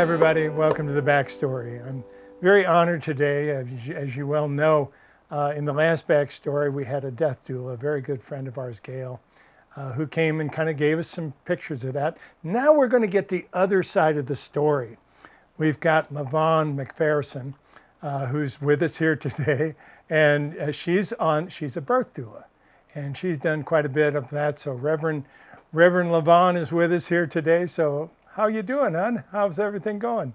everybody. Welcome to the Backstory. I'm very honored today. As you well know, in the last Backstory, we had a death doula, a very good friend of ours, Gail, who came and kind of gave us some pictures of that. Now we're going to get the other side of the story. We've got LeVaughn McPherson, who's with us here today, and she's a birth doula, and she's done quite a bit of that. So Reverend LeVaughn is with us here today. So how you doing, hon? How's everything going?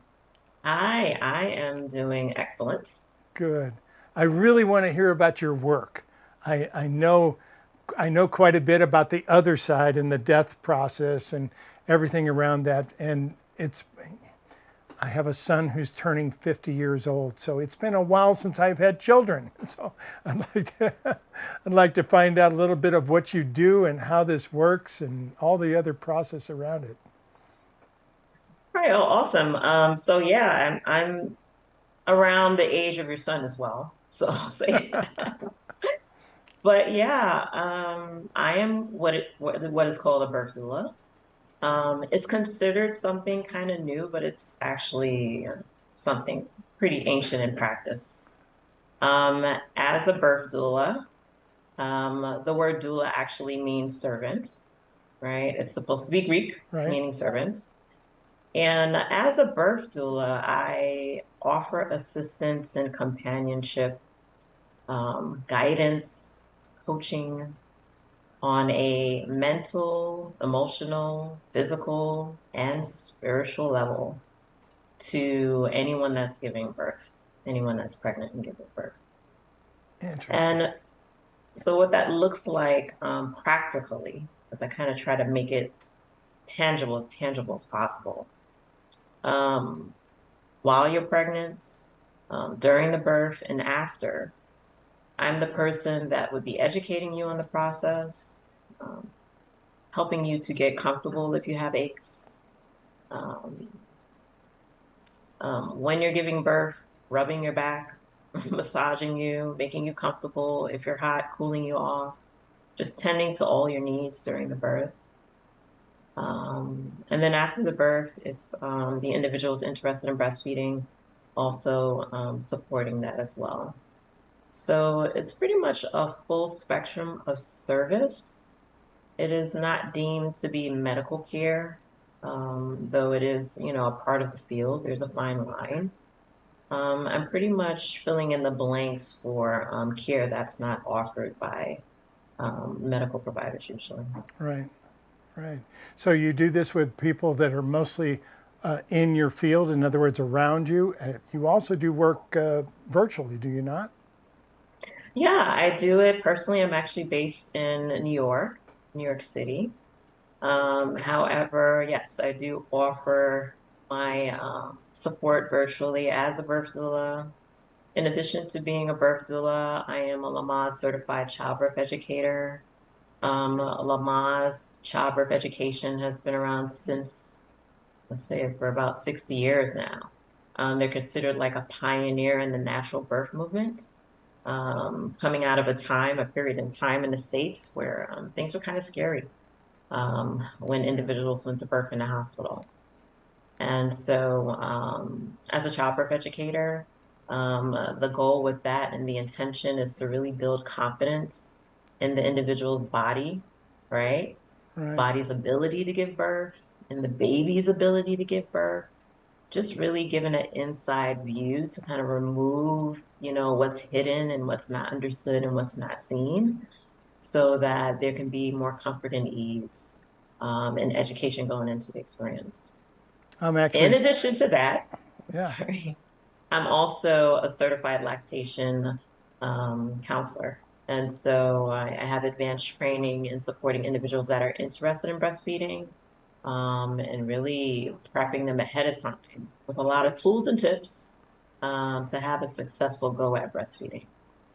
I am doing excellent. Good. I really want to hear about your work. I know quite a bit about the other side and the death process and everything around that. And I have a son who's turning 50 years old, so it's been a while since I've had children. So I'd like to find out a little bit of what you do and how this works and all the other process around it. All right, oh, awesome. So yeah, I'm around the age of your son as well. So I'll say, but yeah, I am what is called a birth doula. It's considered something kind of new, but it's actually something pretty ancient in practice. As a birth doula, the word doula actually means servant, right? It's supposed to be Greek, Right? meaning servant. And as a birth doula, I offer assistance and companionship, guidance, coaching on a mental, emotional, physical, and spiritual level to anyone that's giving birth, anyone that's pregnant and giving birth. Interesting. And so, what that looks like practically, as I kind of try to make it tangible as possible. Um, while you're pregnant, during the birth, and after. I'm the person that would be educating you on the process, um, helping you to get comfortable if you have aches. Um, when you're giving birth, rubbing your back, massaging you, making you comfortable. If you're hot, cooling you off, just tending to all your needs during the birth. And then after the birth, if the individual is interested in breastfeeding, also supporting that as well. So it's pretty much a full spectrum of service. It is not deemed to be medical care, though it is, a part of the field. There's a fine line. I'm pretty much filling in the blanks for care that's not offered by medical providers usually. Right. Right. So you do this with people that are mostly in your field, in other words, around you. You also do work virtually, do you not? Yeah, I do it personally. I'm actually based in New York City. However, yes, I do offer my support virtually as a birth doula. In addition to being a birth doula, I am a Lamaze certified childbirth educator. Lamaze childbirth education has been around since, let's say, for about 60 years now. They're considered like a pioneer in the natural birth movement, coming out of a period in time in the States where things were kind of scary when Yeah. individuals went to birth in the hospital. And so, as a childbirth educator, the goal with that and the intention is to really build confidence in the individual's body, right? Right. Body's ability to give birth and the baby's ability to give birth. Just really giving an inside view to kind of remove, what's hidden and what's not understood and what's not seen, so that there can be more comfort and ease and education going into the experience. I'm In actually, addition to that, yeah. sorry, I'm also a certified lactation counselor. And so I have advanced training in supporting individuals that are interested in breastfeeding and really prepping them ahead of time with a lot of tools and tips to have a successful go at breastfeeding.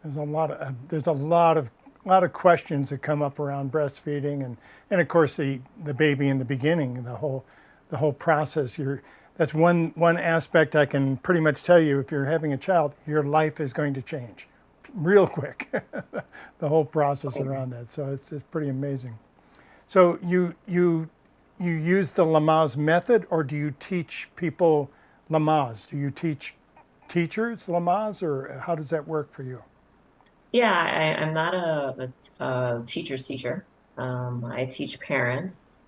There's a lot of questions that come up around breastfeeding and of course the baby in the beginning, the whole process. That's one aspect I can pretty much tell you. If you're having a child, your life is going to change real quick. The whole process around that. So it's pretty amazing. So you use the Lamaze method, or do you teach people Lamaze. Do you teach teachers Lamaze, or how does that work for you? Yeah, I'm not a teacher's teacher. I teach parents,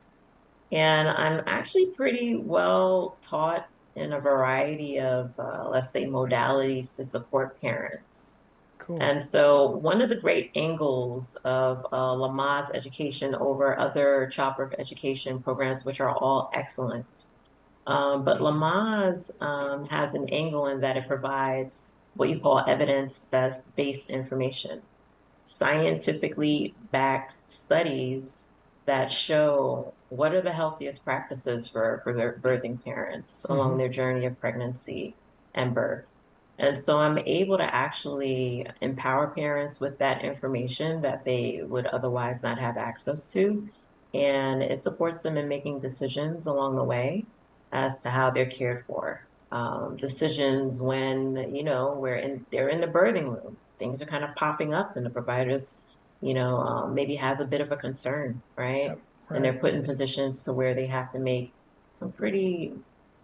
and I'm actually pretty well taught in a variety of, let's say, modalities to support parents. Cool. And so, one of the great angles of Lamaze education over other childbirth education programs, which are all excellent, but Lamaze has an angle in that it provides what you call evidence-based information, scientifically backed studies that show what are the healthiest practices for their birthing parents along Hmm. their journey of pregnancy and birth. And so I'm able to actually empower parents with that information that they would otherwise not have access to. And it supports them in making decisions along the way as to how they're cared for. Decisions when, they're in the birthing room, things are kind of popping up and the providers, maybe has a bit of a concern, right? Yep. And Right. they're put in positions to where they have to make some pretty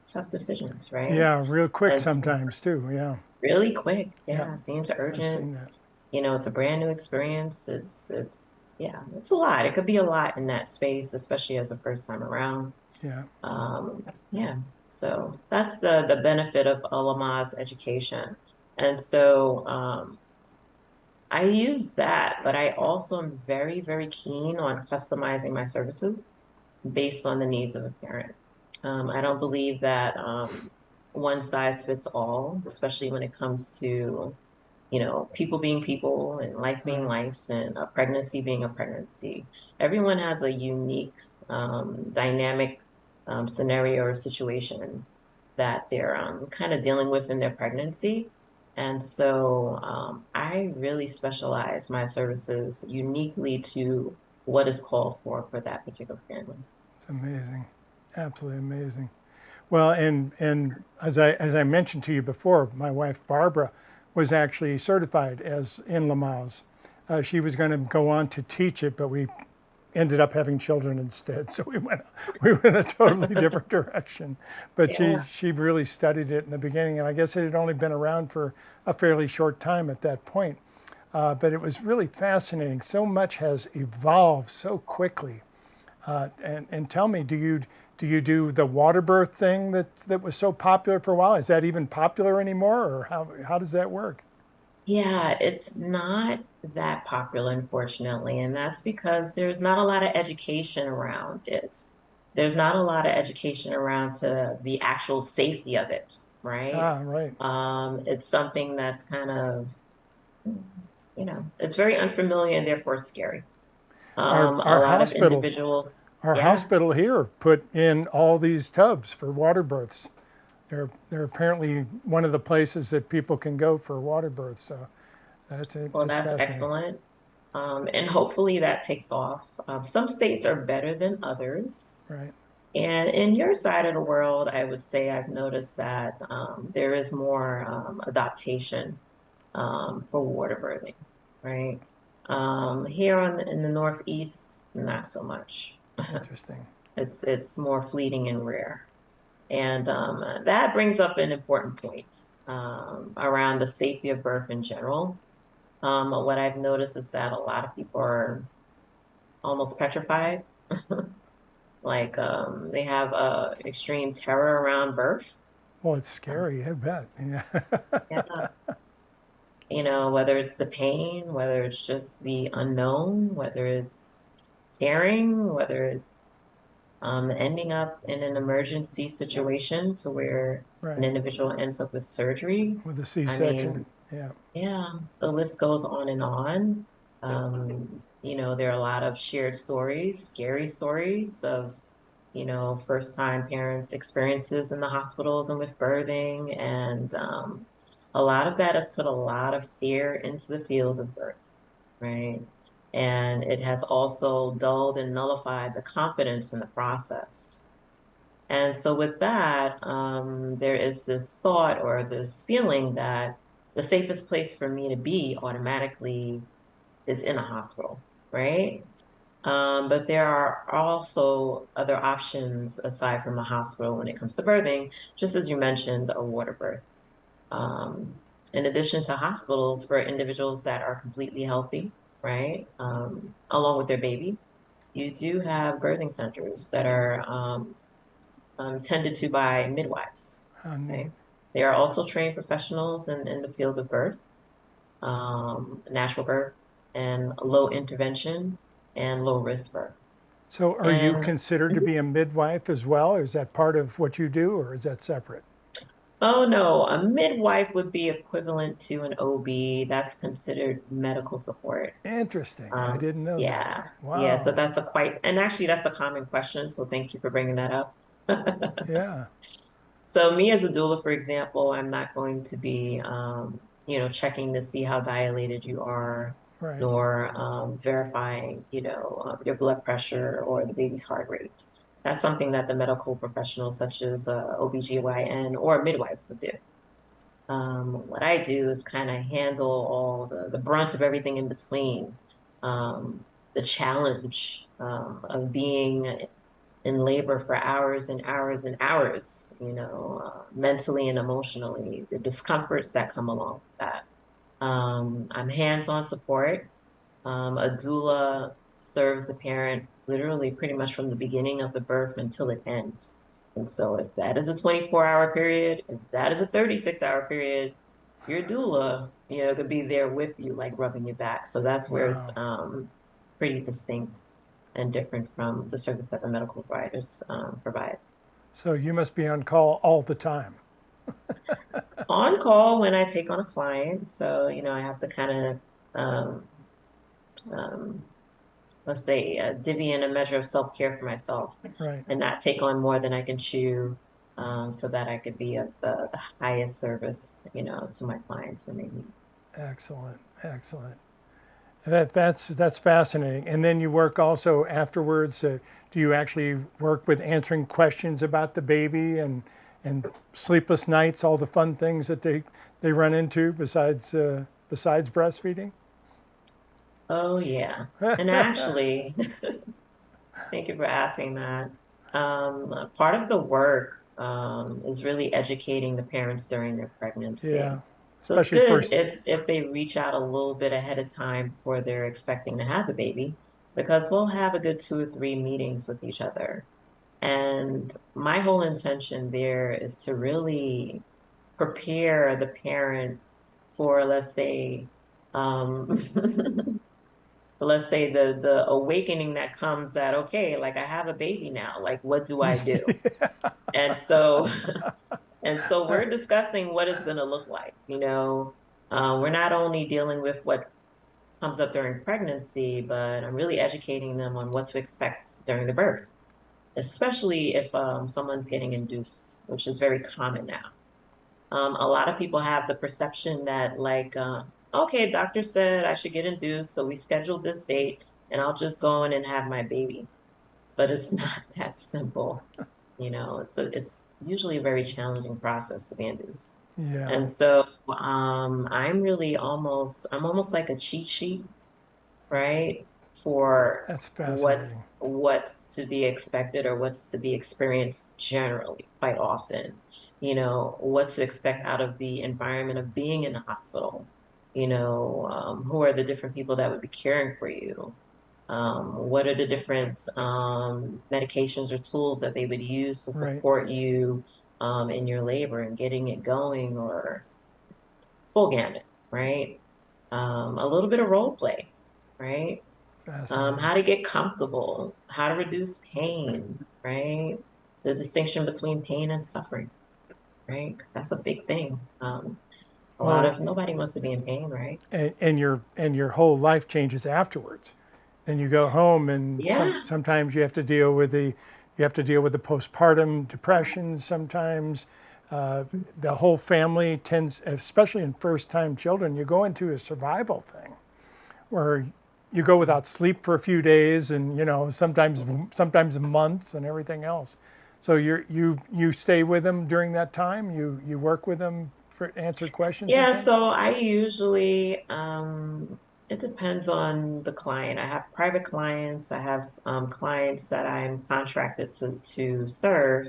tough decisions, right? Yeah. Real quick As sometimes too. Yeah. really quick, Yep. yeah, seems I've urgent. seen that. It's a brand new experience. Yeah, it's a lot. It could be a lot in that space, especially as a first time around. Yeah. Yeah, so that's the benefit of Lamaze education. And so I use that, but I also am very, very keen on customizing my services based on the needs of a parent. I don't believe that one size fits all, especially when it comes to, people being people and life being Right. life and a pregnancy being a pregnancy. Everyone has a unique, dynamic scenario or situation that they're kind of dealing with in their pregnancy. And so I really specialize my services uniquely to what is called for that particular family. It's amazing. Absolutely amazing. Well, and as I mentioned to you before, my wife Barbara was actually certified as in Lamaze. She was going to go on to teach it, but we ended up having children instead. So we went a totally different direction. But she Yeah. she really studied it in the beginning, and I guess it had only been around for a fairly short time at that point. But it was really fascinating. So much has evolved so quickly. And tell me, do you do the water birth thing that was so popular for a while? Is that even popular anymore, or how does that work? Yeah, it's not that popular, unfortunately, and that's because there's not a lot of education around it. There's not a lot of education around to the actual safety of it, right? Ah, right. It's something that's kind of, it's very unfamiliar and therefore scary. Our A our lot of hospital individuals, our yeah, hospital here put in all these tubs for water births. They're apparently one of the places that people can go for water births. So that's it. well, That's that's fascinating. excellent. And hopefully that takes off. Some states are better than others. Right. And in your side of the world, I would say I've noticed that there is more adaptation for water birthing, right? Here in the Northeast, not so much. Interesting. It's more fleeting and rare. And that brings up an important point around the safety of birth in general. What I've noticed is that a lot of people are almost petrified. Like they have extreme terror around birth. Well, it's Um, scary. I bet. Yeah. yeah, whether it's the pain, whether it's just the unknown, whether it's tearing, whether it's ending up in an emergency situation to where an Right. individual ends up with surgery. With a I C-section. mean, Yeah. yeah, the list goes on and on. There are a lot of shared stories, scary stories of, first time parents' experiences in the hospitals and with birthing. And a lot of that has put a lot of fear into the field of birth, right? And it has also dulled and nullified the confidence in the process. And so, with that, there is this thought or this feeling that the safest place for me to be automatically is in a hospital, right? But there are also other options aside from the hospital when it comes to birthing, just as you mentioned, a water birth. Um, in addition to hospitals for individuals that are completely healthy, right, along with their baby, you do have birthing centers that are tended to by midwives. How neat. Okay? They are also trained professionals in the field of birth, natural birth, and low intervention and low risk birth. So are you And considered to be a midwife as well? Or is that part of what you do, or is that separate? oh no, a midwife would be equivalent to an OB. That's considered medical support. Interesting. I didn't know that. Yeah, yeah. So Wow. that's a quite, and actually that's a common question. So thank you for bringing that up. Yeah. So me as a doula, for example, I'm not going to be, checking to see how dilated you are, Right. nor verifying, your blood pressure or the baby's heart rate. That's something that the medical professionals, such as OBGYN or a midwife, would do. What I do is kind of handle all the brunt of everything in between. The challenge of being in labor for hours and hours and hours, mentally and emotionally, the discomforts that come along with that. I'm hands-on support. A doula serves the parent literally pretty much from the beginning of the birth until it ends. And so if that is a 24-hour period, if that is a 36-hour period, your doula, could be there with you, like rubbing your back. So that's where it's Wow. pretty distinct and different from the service that the medical providers provide. So you must be on call all the time. On call when I take on a client, so I have to kind of um, um, let's say, divvy in a measure of self care for myself Right. and not take on more than I can chew, so that I could be of the highest service, to my clients when they need. Excellent. Excellent. That's fascinating. And then you work also afterwards. Do you actually work with answering questions about the baby and sleepless nights, all the fun things that they run into besides breastfeeding? Oh, yeah. And actually, thank you for asking that. Part of the work is really educating the parents during their pregnancy. Yeah, So it's especially good first. if they reach out a little bit ahead of time before they're expecting to have the baby, because we'll have a good 2 or 3 meetings with each other. And my whole intention there is to really prepare the parent for, let's say, um, let's say the awakening that comes that, okay, like I have a baby now, like what do I do? And so and so we're discussing what it's going to look like. We're not only dealing with what comes up during pregnancy, but I'm really educating them on what to expect during the birth, especially if someone's getting induced, which is very common now. A lot of people have the perception that, like, okay, doctor said I should get induced, so we scheduled this date, and I'll just go in and have my baby. But it's not that simple. It's usually a very challenging process to be induced. Yeah, And so I'm almost like a cheat sheet, right? For that's fascinating. what's to be expected or what's to be experienced generally quite often. What to expect out of the environment of being in the hospital. Who are the different people that would be caring for you? What are the different medications or tools that they would use to Right, support you in your labor and getting it going, or full gamut, right? A little bit of role play, right? fascinating. How to get comfortable, how to reduce pain, right? The distinction between pain and suffering, right? Because that's a big thing. A lot Well, of nobody wants to be in pain, right? and your whole life changes afterwards. Then you go home, and Yeah. sometimes you have to deal with the postpartum depression. Sometimes the whole family tends, especially in first-time children, you go into a survival thing where you go without sleep for a few days, and sometimes months and everything else. So you stay with them during that time. You work with them for answer questions and Yeah, things. so I usually it depends on the client. I have private clients. I have clients that I'm contracted to serve,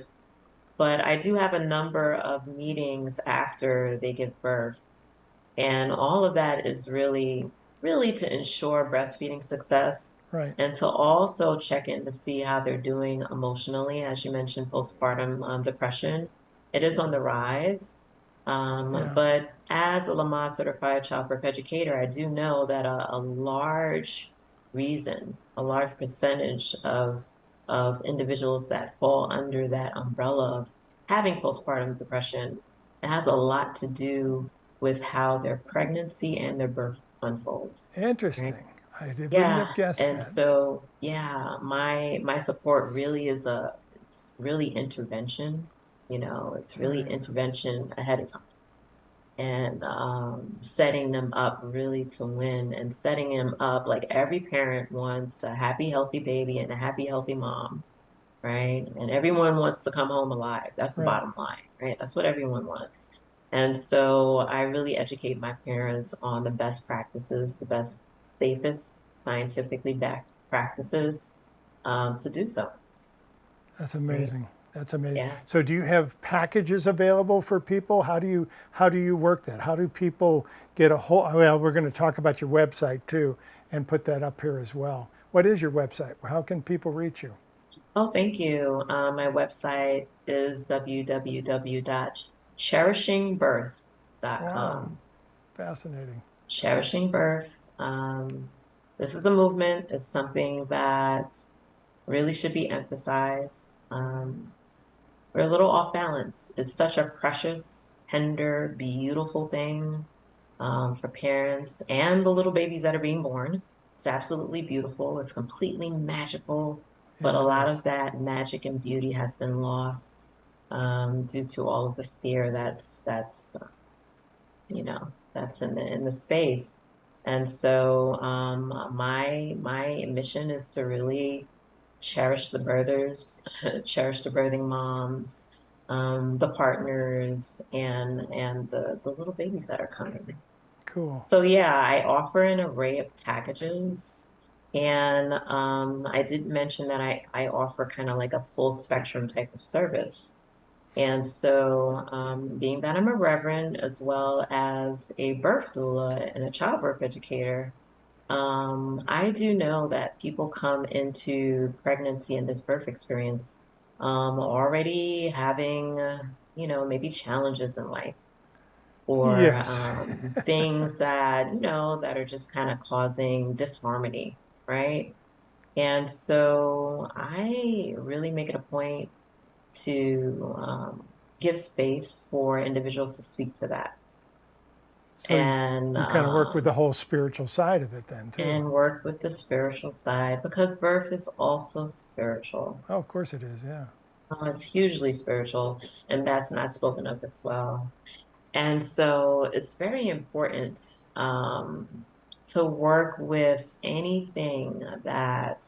but I do have a number of meetings after they give birth. And all of that is really to ensure breastfeeding success Right. and to also check in to see how they're doing emotionally. As you mentioned, postpartum depression, it is on the rise. Yeah. But as a Lamaze certified childbirth educator, I do know that a large reason, a large percentage of individuals that fall under that umbrella of having postpartum depression, it has a lot to do with how their pregnancy and their birth unfolds, right? Interesting. Wouldn't Yeah, have guessed and that. so yeah, my support really is it's really intervention, it's really Right. intervention ahead of time and setting them up really to win and setting them up like every parent wants a happy, healthy baby and a happy, healthy mom, right? And everyone wants to come home alive. That's the Right. bottom line, right? That's what everyone wants. And so I really educate my parents on the best practices, the best, safest, scientifically backed practices to do so, That's right? amazing. That's amazing. Yeah. So do you have packages available for people? How do you work that? How do people get a whole well, we're going to talk about your website too and put that up here as well. What is your website? How can people reach you? Oh, thank you. My website is Wow, www.cherishingbirth.com. fascinating. Cherishing birth. This is a movement. It's something that really should be emphasized. We're a little off balance. It's such a precious, tender, beautiful thing for parents and the little babies that are being born. It's absolutely beautiful. It's completely magical, but a Yeah, it lot is. of that magic and beauty has been lost due to all of the fear that's in the space. And so my mission is to really cherish the birthers, cherish the birthing moms, the partners, and the little babies that are coming. Cool. So yeah, I offer an array of packages. And I did mention that I offer kind of like a full spectrum type of service. And so, being that I'm a reverend as well as a birth doula and a childbirth educator, I do know that people come into pregnancy and this birth experience already having, maybe challenges in life or Yes. things that are just kind of causing disharmony, right? And so I really make it a point to give space for individuals to speak to that So and you kind of work with the whole spiritual side of it then too. work with the spiritual side because birth is also spiritual. Oh, of course it is. Yeah. It's hugely spiritual, and that's not spoken of as well. And so it's very important to work with anything that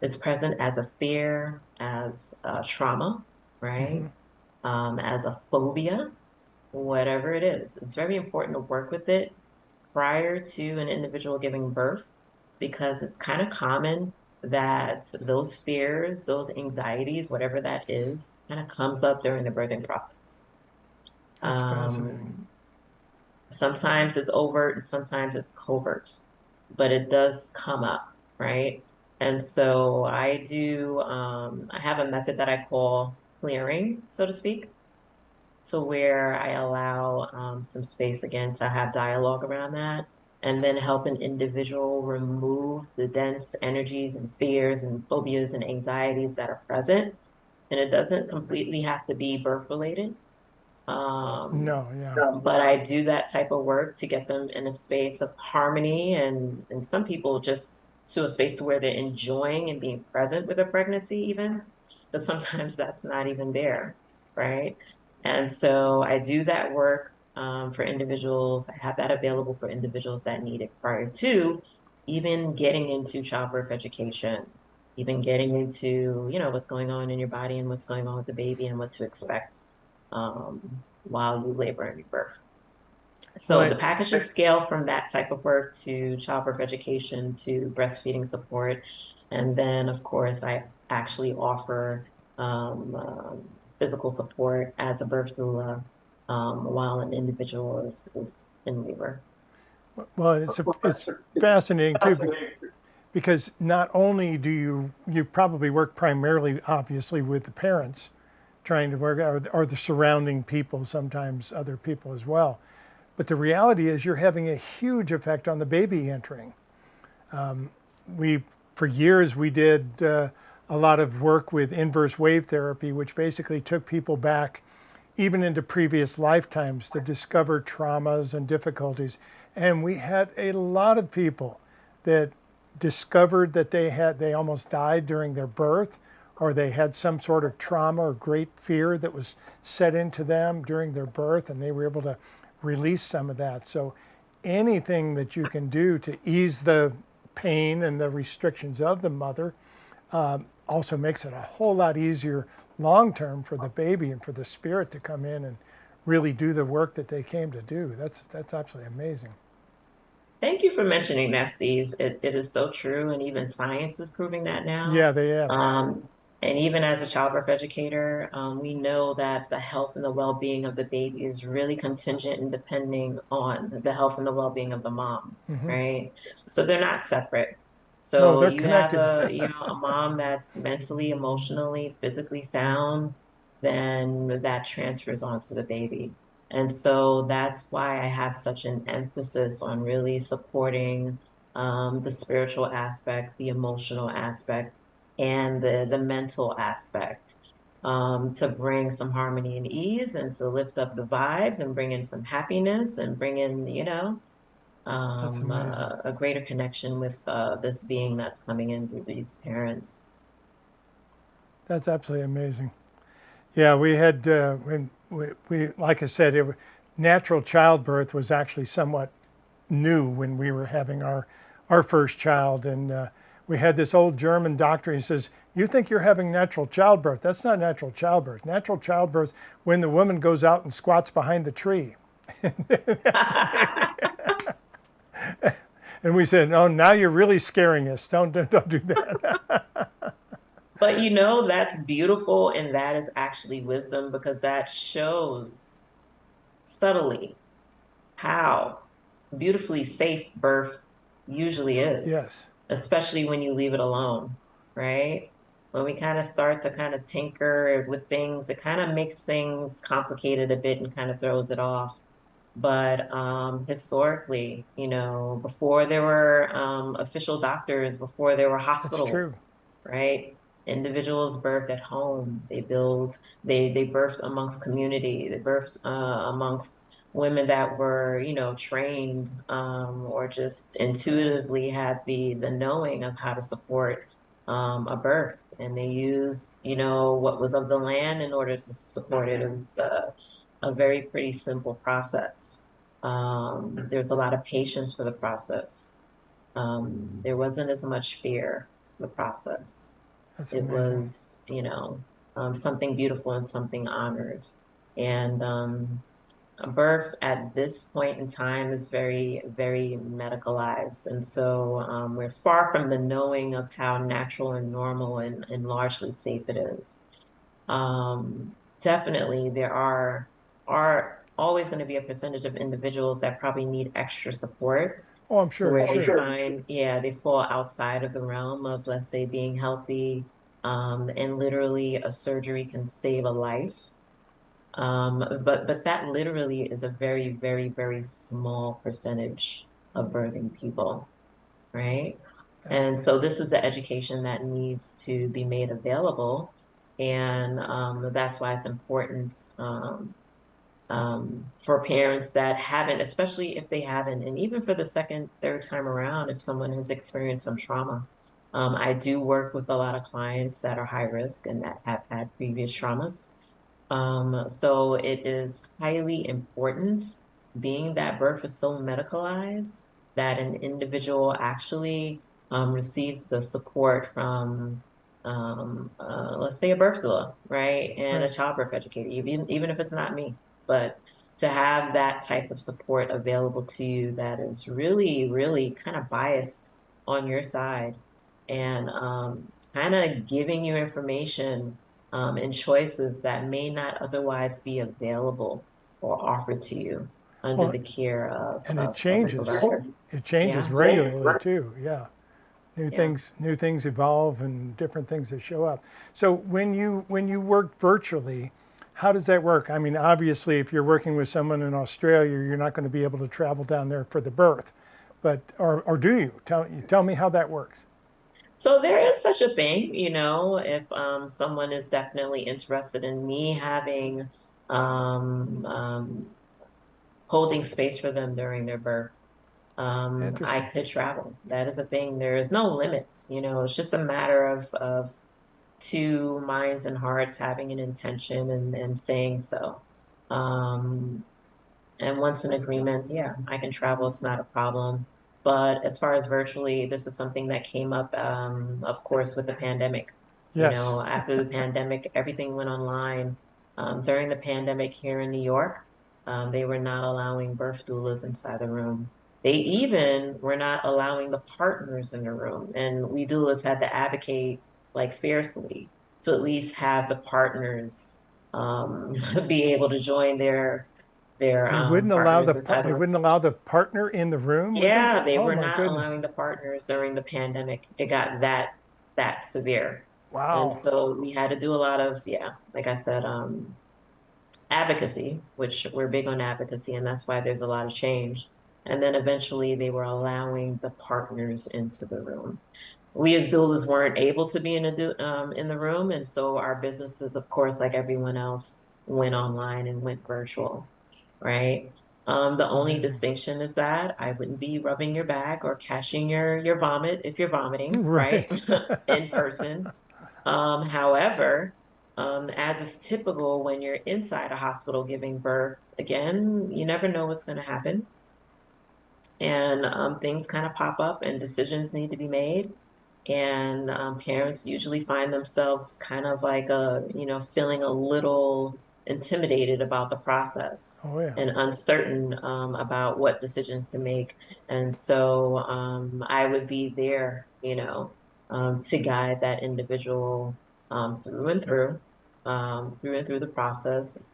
is present as a fear, as a trauma, right? As a phobia, whatever it is. It's very important to work with it prior to an individual giving birth because it's kind of common that those fears, those anxieties, whatever that is, kind of comes up during the birthing process. That's fascinating. Um, Sometimes it's overt and sometimes it's covert, but it does come up, right? And so I have a method that I call clearing, so to speak, to where I allow some space again to have dialogue around that and then help an individual remove the dense energies and fears and phobias and anxieties that are present. And it doesn't completely have to be birth related. Um, No, yeah. but I do that type of work to get them in a space of harmony and some people just to a space where they're enjoying and being present with a pregnancy even, but sometimes that's not even there, right? And so I do that work for individuals. I have that available for individuals that need it prior to even getting into childbirth education, even getting into, what's going on in your body and what's going on with the baby and what to expect while you labor and you birth. So Well, the packages scale from that type of work to childbirth education to breastfeeding support. And then, of course, I actually offer physical support as a birth doula while an individual is in labor. well, it's fascinating too because not only do you probably work primarily, obviously, with the parents trying to work, or the surrounding people, sometimes other people as well. But the reality is you're having a huge effect on the baby entering. We, for years, we did a lot of work with inverse wave therapy, which basically took people back even into previous lifetimes to discover traumas and difficulties. And we had a lot of people that discovered that they almost died during their birth, or they had some sort of trauma or great fear that was set into them during their birth, and they were able to release some of that. So anything that you can do to ease the pain and the restrictions of the mother also makes it a whole lot easier long term for the baby and for the spirit to come in and really do the work that they came to do. That's absolutely amazing. Thank you for mentioning that, Steve. It is so true, and even science is proving that now. Yeah, they have. Um, and even as a childbirth educator, we know that the health and the well-being of the baby is really contingent and depending on the health and the well-being of the mom, Hmm. right? So they're not separate. No, So they're you have connected. a mom that's mentally, emotionally, physically sound, then that transfers onto the baby. And so that's why I have such an emphasis on really supporting the spiritual aspect, the emotional aspect, and the mental aspect to bring some harmony and ease and to lift up the vibes and bring in some happiness and bring in, That's amazing. a greater connection with this being that's coming in through these parents. That's absolutely amazing. Yeah, we had when we like I said, natural childbirth was actually somewhat new when we were having our first child, and we had this old German doctor. He says, "You think you're having natural childbirth? That's not natural childbirth. Natural childbirth when the woman goes out and squats behind the tree." And we said, "Oh, now you're really scaring us. Don't do that." But that's beautiful, and that is actually wisdom because that shows subtly how beautifully safe birth usually is, Yes, especially when you leave it alone, right? When we kind of start to kind of tinker with things, it kind of makes things complicated a bit and kind of throws it off. But historically, before there were official doctors, before there were that's true. hospitals, right? Individuals birthed at home. They birthed amongst community. They birthed amongst women that were, trained or just intuitively had the knowing of how to support a birth. And they used, what was of the land in order to support it. It was a very pretty simple process. There's a lot of patience for the process. There wasn't as much fear in the process. That's It amazing. was, something beautiful and something honored. And birth at this point in time is very, very medicalized. And so we're far from the knowing of how natural and normal and largely safe it is. Um, Definitely, there are always going to be a percentage of individuals that probably need extra support Oh, I'm to sure. where they Sure. find, yeah, they fall outside of the realm of, let's say, being healthy. And literally, a surgery can save a life. But that literally is a very, very, very small percentage of birthing people, right? And Absolutely. so this is the education that needs to be made available. And that's why it's important for parents that haven't, especially if they haven't, and even for the second, third time around, if someone has experienced some trauma. I do work with a lot of clients that are high risk and that have had previous traumas. So it is highly important, being that birth is so medicalized, that an individual actually receives the support from, let's say, a birth doula, right? And a Right. childbirth educator, even if it's not me, but to have that type of support available to you that is really, really kind of biased on your side and kind of giving you information and choices that may not otherwise be available or offered to you under Well, the care and of a provider. it changes Yeah. regularly too. Yeah. Yeah. New things evolve and different things that show up. So when you work virtually, how does that work? I mean, obviously, if you're working with someone in Australia, you're not going to be able to travel down there for the birth, but or do you? Tell me how that works. So there is such a thing, if someone is definitely interested in me having um, um, holding space for them during their birth. I Interesting. could travel. That is a thing. There is no limit, it's just a matter of two minds and hearts having an intention and saying so. Um, and once in agreement, yeah, I can travel. It's not a problem. But as far as virtually, this is something that came up, of course, with the pandemic. Yes. After the pandemic, everything went online. During the pandemic here in New York, they were not allowing birth doulas inside the room. They even were not allowing the partners in the room. And we doulas had to advocate like fiercely to at least have the partners be able to join their partners inside the They room. wouldn't allow the partner in the room with them. Yeah, they Oh were my not goodness. allowing the partners during the pandemic. It got that severe. And Wow. so we had to do a lot of, yeah, like I said, advocacy, which we're big on advocacy, and that's why there's a lot of change. And then eventually they were allowing the partners into the room. We as doulas weren't able to be in the room, and so our businesses, of course, like everyone else, went online and went virtual, right? The only Amazing. distinction is that I wouldn't be rubbing your back or catching your vomit if you're vomiting, right? Right. In person. However, as is typical when you're inside a hospital giving birth, again, you never know what's going to happen. And things kind of pop up and decisions need to be made. And parents usually find themselves kind of like feeling a little intimidated about the process Oh yeah. and uncertain about what decisions to make. And so I would be there, to guide that individual through and through the process,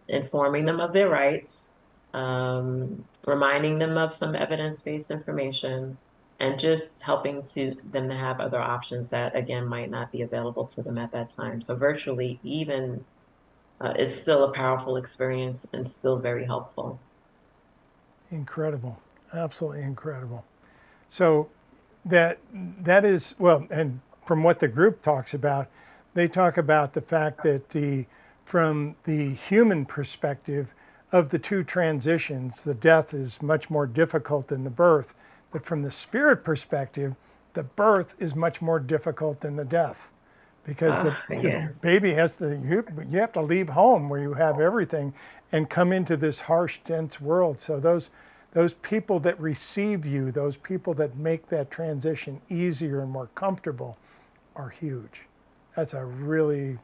informing them of their rights, reminding them of some evidence-based information, and just helping to them to have other options that again might not be available to them at that time. So virtually even is still a powerful experience and still very helpful. Incredible. Absolutely incredible. So that that is well, and from what the group talks about, they talk about the fact that the from the human perspective of the two transitions, the death is much more difficult than the birth, but from the spirit perspective, the birth is much more difficult than the death because the Yes. baby has to you have to leave home where you have everything and come into this harsh dense world. So those people that receive you, those people that make that transition easier and more comfortable are huge. That's a really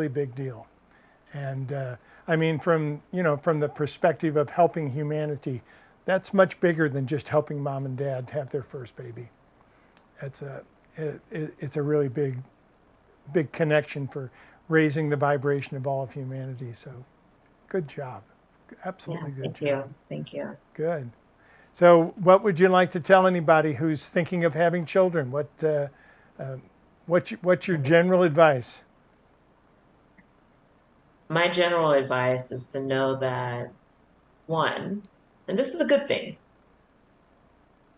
big deal. And I mean, from the perspective of helping humanity, that's much bigger than just helping mom and dad have their first baby. It's a really big connection for raising the vibration of all of humanity. So good job. Yeah, Absolutely good thank job. you. Thank you. Good. So, what would you like to tell anybody who's thinking of having children? What's your general advice? My general advice is to know that one, and this is a good thing,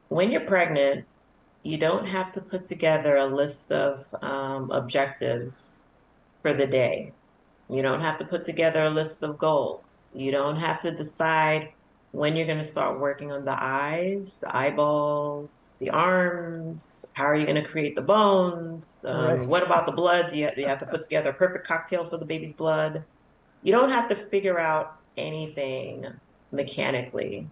when you're pregnant, you don't have to put together a list of objectives for the day. You don't have to put together a list of goals. You don't have to decide when you're going to start working on the eyes, the eyeballs, the arms. How are you going to create the bones? Right. What about the blood? Do you have to put together a perfect cocktail for the baby's blood? You don't have to figure out anything mechanically.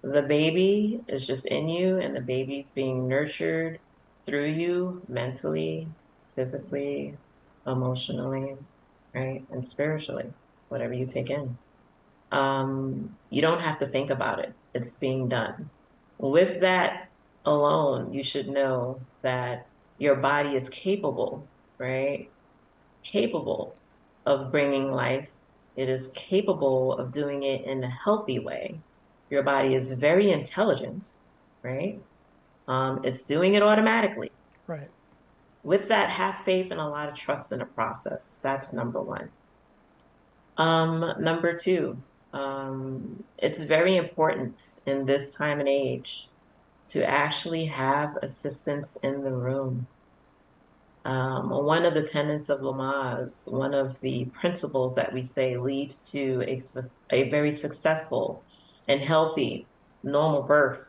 The baby is just in you, and the baby's being nurtured through you mentally, physically, emotionally, right? And spiritually, whatever you take in. You don't have to think about it. It's being done. With that alone, you should know that your body is capable, right? Capable of bringing life. It is capable of doing it in a healthy way. Your body is very intelligent, right? It's doing it automatically. Right. With that, have faith and a lot of trust in the process. That's number one. Number two, it's very important in this time and age to actually have assistance in the room. One of the tenets of Lamaze, one of the principles that we say leads to a very successful and healthy normal birth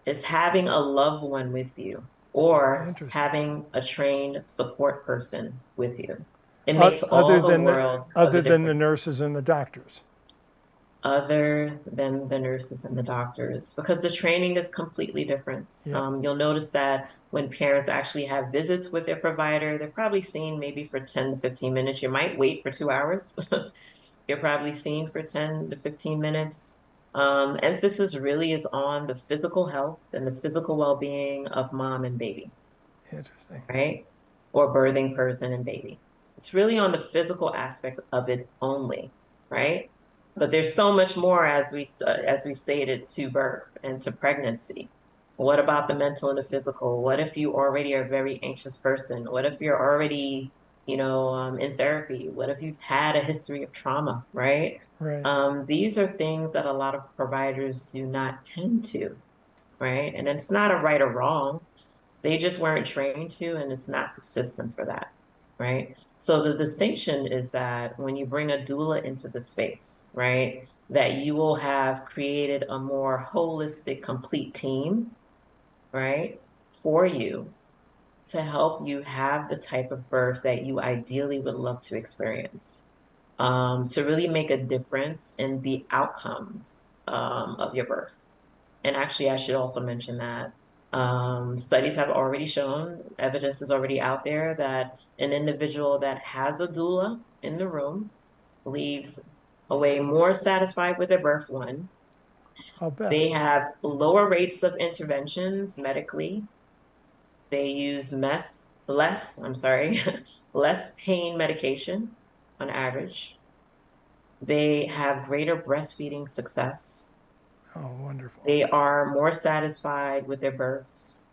is having a loved one with you or Interesting. having a trained support person with you. It makes Other all the than world of other the than the difference nurses and the doctors. other than the nurses and the doctors because the training is completely different. Yep. You'll notice that when parents actually have visits with their provider, they're probably seen maybe for 10 to 15 minutes. You might wait for 2 hours. You're probably seen for 10 to 15 minutes. Emphasis really is on the physical health and the physical well-being of mom and baby, Interesting. right? Or birthing person and baby. It's really on the physical aspect of it only, right? But there's so much more as we stated to birth and to pregnancy. What about the mental and the physical? What if you already are a very anxious person? What if you're already, in therapy? What if you've had a history of trauma, right? Right. These are things that a lot of providers do not tend to, right? And it's not a right or wrong. They just weren't trained to, and it's not the system for that, right? So the distinction is that when you bring a doula into the space, right, that you will have created a more holistic, complete team, right, for you to help you have the type of birth that you ideally would love to experience, to really make a difference in the outcomes of your birth. And actually, I should also mention that studies have already shown, evidence is already out there that an individual that has a doula in the room leaves away more satisfied with their birth one. I'll bet. They have lower rates of interventions medically. They use I'm sorry, less pain medication on average. They have greater breastfeeding success. Oh, wonderful. They are more satisfied with their births.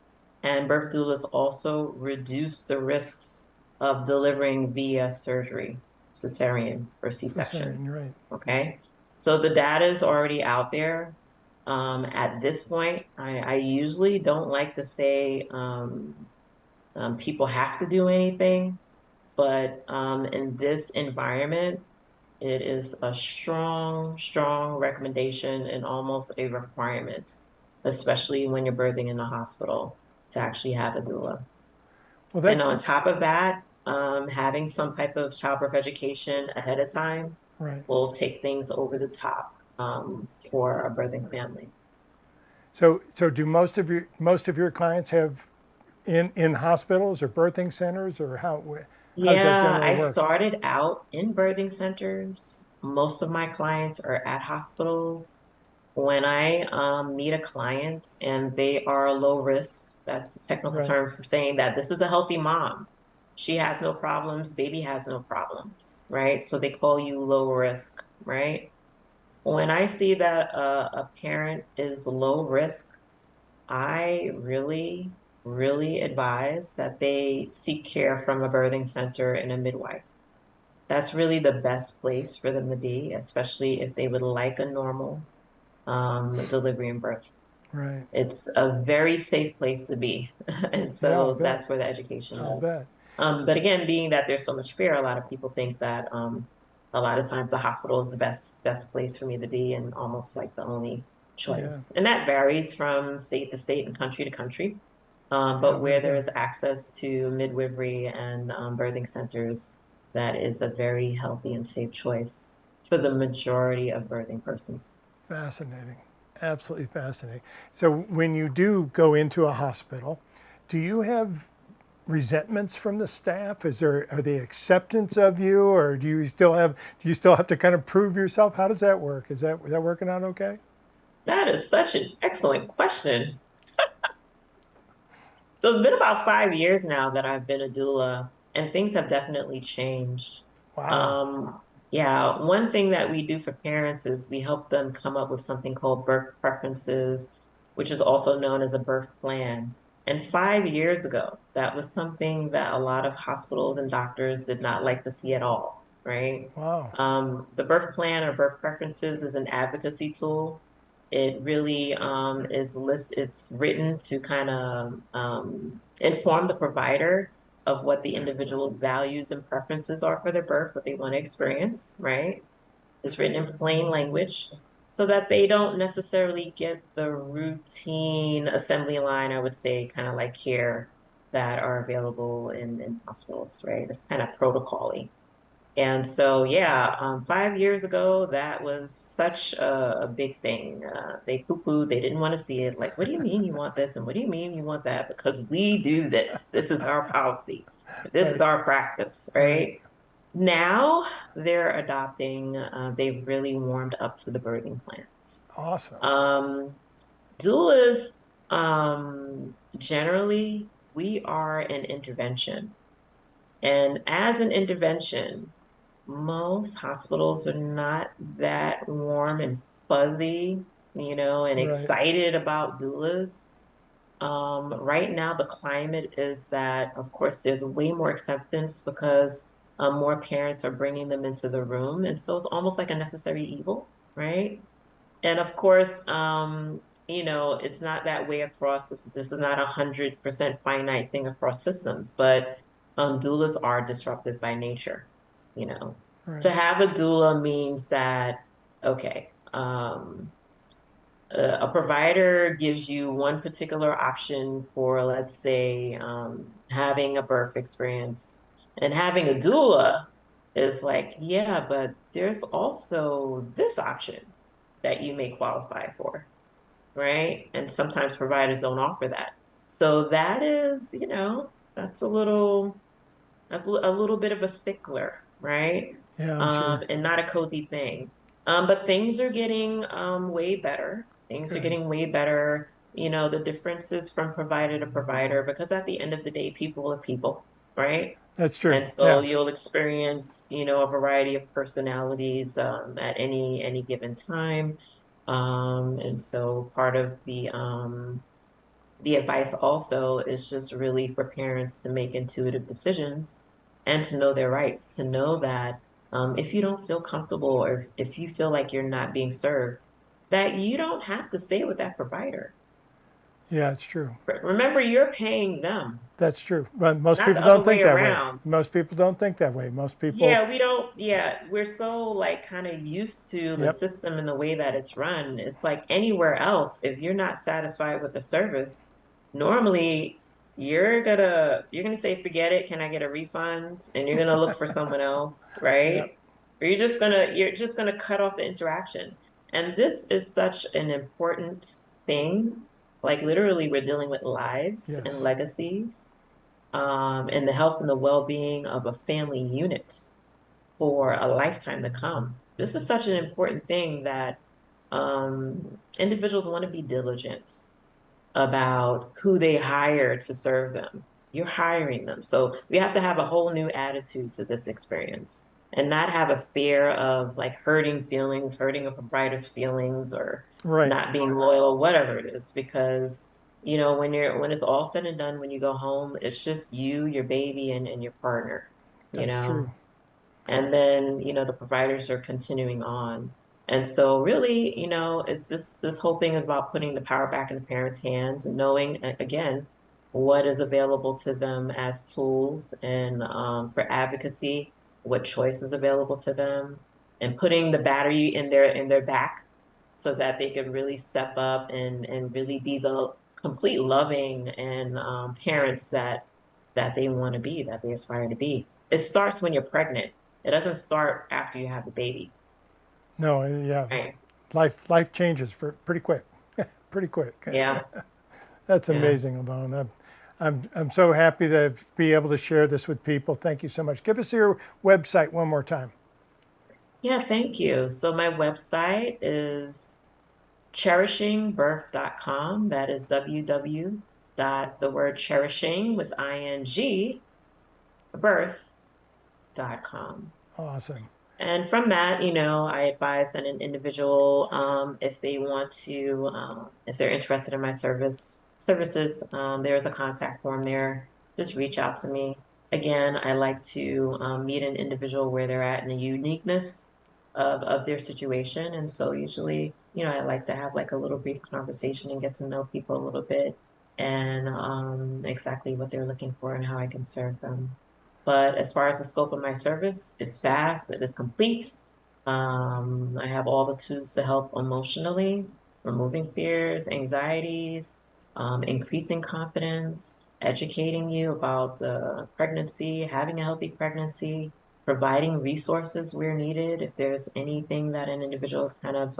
And birth doulas also reduce the risks of delivering via surgery, cesarean or C-section. Cesarean, right. Okay. So the data is already out there. At this point, I usually don't like to say people have to do anything, but in this environment, it is a strong, strong recommendation and almost a requirement, especially when you're birthing in the hospital, to actually have a doula. Well, And that on top of that, having some type of childbirth education ahead of time right. will take things over the top for a birthing family. So do most of your clients have in hospitals or birthing centers, or how does that Yeah, generally I work? started out in birthing centers. Most of my clients are at hospitals. When I meet a client and they are low risk, that's the technical Right. term for saying that this is a healthy mom. She has no problems, baby has no problems, right? So they call you low risk, right? When I see that a parent is low risk, I really, really advise that they seek care from a birthing center and a midwife. That's really the best place for them to be, especially if they would like a normal delivery and birth. Right. It's a very safe place to be. And Yeah, I'll so bet. that's where the education I'll is. bet. But again, being that there's so much fear, a lot of people think that a lot of times the hospital is the best place for me to be and almost like the only Yeah. choice. And that varies from state to state and country to country. Yeah, But very where there good. is access to midwifery and birthing centers, that is a very healthy and safe choice for the majority of birthing persons. Fascinating. Absolutely fascinating. So when you do go into a hospital, do you have resentments from the staff? Are they acceptance of you, or do you still have to kind of prove yourself? How does that work? Is that working out okay? That is such an excellent question. So it's been about 5 years now that I've been a doula, and things have definitely changed. Wow. Um, yeah, one thing that we do for parents is we help them come up with something called birth preferences, which is also known as a birth plan. And 5 years ago, that was something that a lot of hospitals and doctors did not like to see at all, right? Wow. The birth plan or birth preferences is an advocacy tool. It really it's written to kind of inform the provider of what the individual's values and preferences are for their birth, what they want to experience, right? It's written in plain language so that they don't necessarily get the routine assembly line, I would say, kind of like care that are available in hospitals, right? It's kind of protocol-y. And so, yeah, 5 years ago, that was such a big thing. They poo-pooed, they didn't want to see it. Like, what do you mean you want this? And what do you mean you want that? Because we do this. This is our policy. This is Right. our practice, Right. right? Now they're adopting, they've really warmed up to the birthing plans. Awesome. Doulas, generally, we are an intervention. And as an intervention, most hospitals are not that warm and fuzzy, and Right. excited about doulas. Right now, the climate is that, of course, there's way more acceptance because more parents are bringing them into the room. And so it's almost like a necessary evil, right? And of course, it's not that way across. This is not 100% finite thing across systems, but doulas are disruptive by nature. You know, to Right. have a doula means that, okay, a provider gives you one particular option for, let's say, having a birth experience, and having a doula is like, yeah, but there's also this option that you may qualify for, right? And sometimes providers don't offer that. So that is, that's a little bit of a stickler, right? Yeah, I'm sure. And not a cozy thing. But things are getting way better. Things are Good. getting way better. The differences from provider to provider, because at the end of the day, people are people, right? That's true. And so Yeah. you'll experience, a variety of personalities at any given time. And so part of the advice also is just really for parents to make intuitive decisions and to know their rights, to know that if you don't feel comfortable, or if you feel like you're not being served, that you don't have to stay with that provider. Yeah, it's true. Remember, you're paying them, That's true. But most not people the other don't think way that way. around. Most people don't think that way. Most people, Yeah, we don't, yeah, we're so like kind of used to the yep, system and the way that it's run. It's like anywhere else, if you're not satisfied with the service, normally you're gonna say, forget it, can I get a refund? And you're gonna look for someone else, yep, right? Or you're just gonna cut off the interaction. And this is such an important thing. Like literally, we're dealing with lives and yes, legacies, and the health and the well-being of a family unit for a lifetime to come. This is such an important thing that individuals want to be diligent about who they hire to serve them. You're hiring them. So we have to have a whole new attitude to this experience and not have a fear of like hurting feelings, hurting a provider's feelings, or right. not being loyal, whatever it is, because when it's all said and done, when you go home, it's just you, your baby, and your partner, you That's true. know. And then, the providers are continuing on. And so really, it's this whole thing is about putting the power back in the parents' hands and knowing again what is available to them as tools, and for advocacy, what choice is available to them, and putting the battery in their back so that they could really step up and really be the complete loving and parents that they want to be, that they aspire to be. It starts when you're pregnant. It doesn't start after you have the baby, No, yeah, right? life changes for pretty quick, pretty quick. Yeah, That's yeah. amazing, LeVaughn. I'm so happy to be able to share this with people. Thank you so much. Give us your website one more time. Yeah, thank you. So my website is cherishingbirth.com. That is www dot the word cherishing with ing birth.com. Awesome. And from that, I advise that an individual, if they want to, if they're interested in my services, there's a contact form there. Just reach out to me. Again, I like to meet an individual where they're at in the uniqueness of their situation. And so usually, I like to have like a little brief conversation and get to know people a little bit and exactly what they're looking for and how I can serve them. But as far as the scope of my service, it's vast, it is complete. I have all the tools to help emotionally, removing fears, anxieties, increasing confidence, educating you about pregnancy, having a healthy pregnancy, providing resources where needed. If there's anything that an individual is kind of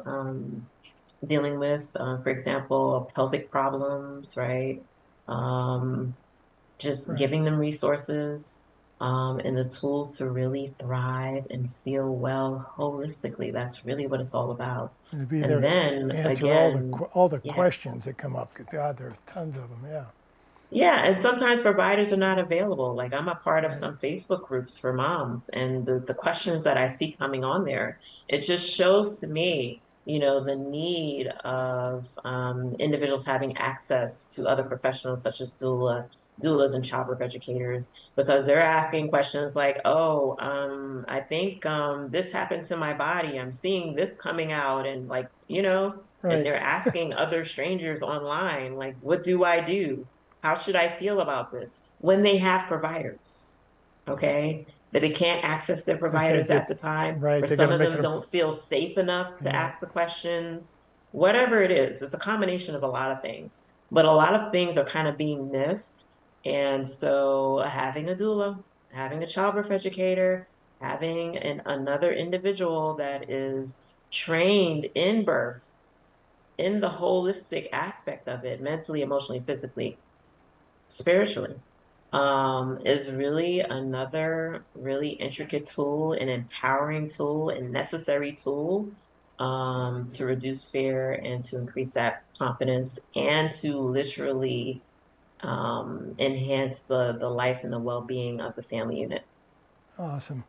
dealing with, for example, pelvic problems, right? Um, just Right. giving them resources and the tools to really thrive and feel well holistically. That's really what it's all about. And to be And there to then answer again, all the yeah, questions that come up, because God, there's tons of them. Yeah. yeah, and sometimes providers are not available. Like I'm a part of Right. some Facebook groups for moms, and the questions that I see coming on there, it just shows to me, the need of individuals having access to other professionals such as doulas and childbirth educators, because they're asking questions like, "Oh, I think this happened to my body. I'm seeing this coming out," and like, and Right. they're asking other strangers online, like, "What do I do? How should I feel about this?" When they have providers, okay? That they can't access their They can't providers at get the time, right. or They got some to of make it them a don't feel safe enough to yeah. ask the questions, whatever it is, it's a combination of a lot of things. But a lot of things are kind of being missed. And so having a doula, having a childbirth educator, having another individual that is trained in birth, in the holistic aspect of it, mentally, emotionally, physically, spiritually, is really another really intricate tool, an empowering tool, and necessary tool to reduce fear and to increase that confidence and to literally enhance the life and the well-being of the family unit. Awesome.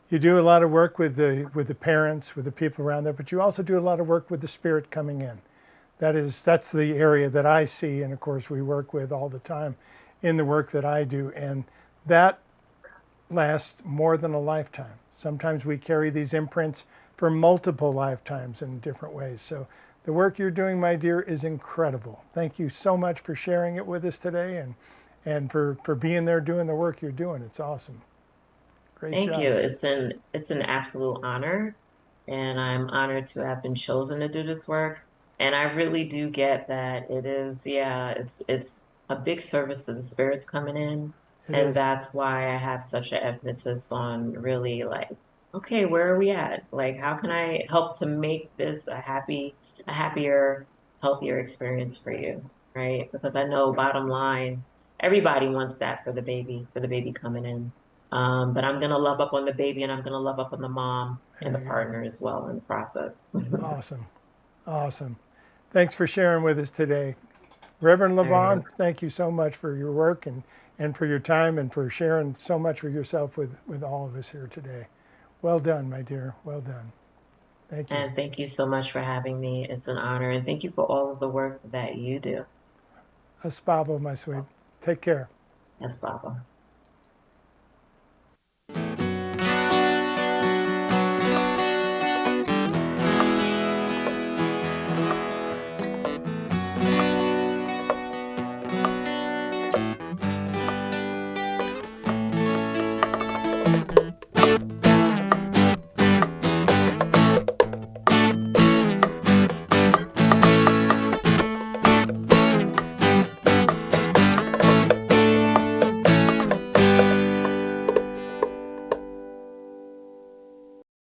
You do a lot of work with the parents, with the people around there, but you also do a lot of work with the spirit coming in. That's the area that I see, and of course we work with all the time in the work that I do, and that lasts more than a lifetime. Sometimes we carry these imprints for multiple lifetimes in different ways. So the work you're doing, my dear, is incredible. Thank you so much for sharing it with us today and for being there doing the work you're doing. It's awesome. Great Thank job. you. It's an absolute honor, and I'm honored to have been chosen to do this work. And I really do get that it is, yeah, it's a big service to the spirits coming in, It and is. that's why I have such an emphasis on really like, okay, where are we at? Like, how can I help to make this a happier, healthier experience for you, right? Because I know bottom line, everybody wants that for the baby coming in. But I'm gonna love up on the baby and I'm gonna love up on the mom and There the you go. partner as well in the process. Awesome. Awesome. Thanks for sharing with us today. Reverend All right. LeVaughn, thank you so much for your work and for your time and for sharing so much for yourself with all of us here today. Well done, my dear. Well done. Thank you. And thank you so much for having me. It's an honor. And thank you for all of the work that you do. Spavo, my sweet. Take care. Yes, Baba.